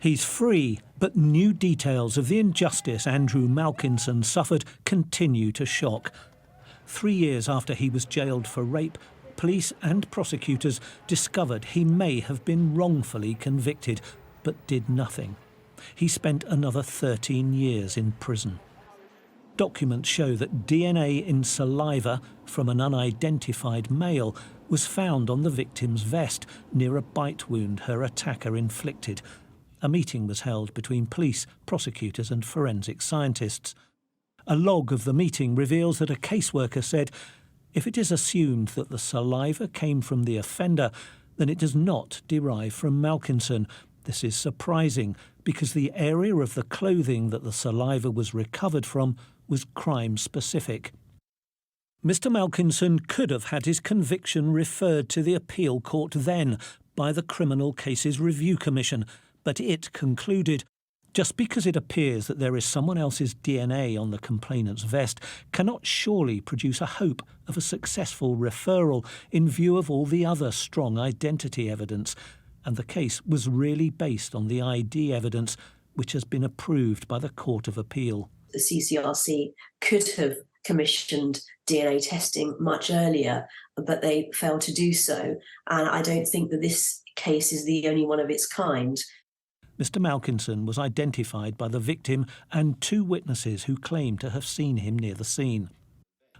He's free, but new details of the injustice Andrew Malkinson suffered continue to shock. 3 years after he was jailed for rape, police and prosecutors discovered he may have been wrongfully convicted, but did nothing. He spent another 13 years in prison. Documents show that DNA in saliva from an unidentified male was found on the victim's vest near a bite wound her attacker inflicted. A meeting was held between police, prosecutors and forensic scientists. A log of the meeting reveals that a caseworker said, "If it is assumed that the saliva came from the offender, then it does not derive from Malkinson. This is surprising because the area of the clothing that the saliva was recovered from was crime-specific." Mr Malkinson could have had his conviction referred to the appeal court then by the Criminal Cases Review Commission, but it concluded, just because it appears that there is someone else's DNA on the complainant's vest cannot surely produce a hope of a successful referral in view of all the other strong identity evidence, and the case was really based on the ID evidence, which has been approved by the Court of Appeal. The CCRC could have commissioned DNA testing much earlier, but they failed to do so, and I don't think that this case is the only one of its kind. Mr Malkinson was identified by the victim and 2 witnesses who claimed to have seen him near the scene.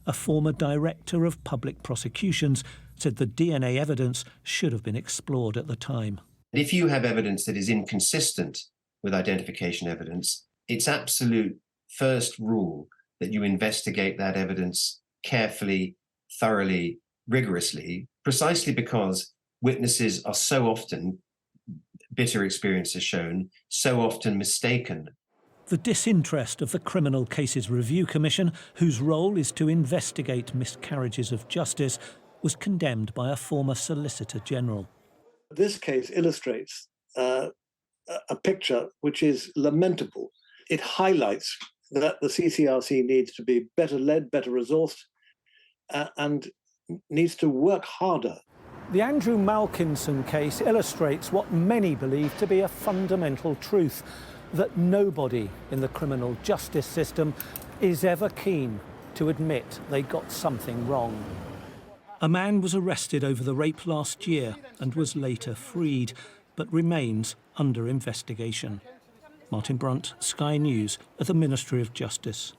A former director of public prosecutions said the DNA evidence should have been explored at the time. If you have evidence that is inconsistent with identification evidence, it's absolute first rule that you investigate that evidence carefully, thoroughly, rigorously, precisely because witnesses are so often, bitter experience has shown, so often mistaken. The disinterest of the Criminal Cases Review Commission, whose role is to investigate miscarriages of justice, was condemned by a former Solicitor General. This case illustrates a picture which is lamentable. It highlights that the CCRC needs to be better led, better resourced, and needs to work harder. The Andrew Malkinson case illustrates what many believe to be a fundamental truth, that nobody in the criminal justice system is ever keen to admit they got something wrong. A man was arrested over the rape last year and was later freed, but remains under investigation. Martin Brunt, Sky News, at the Ministry of Justice.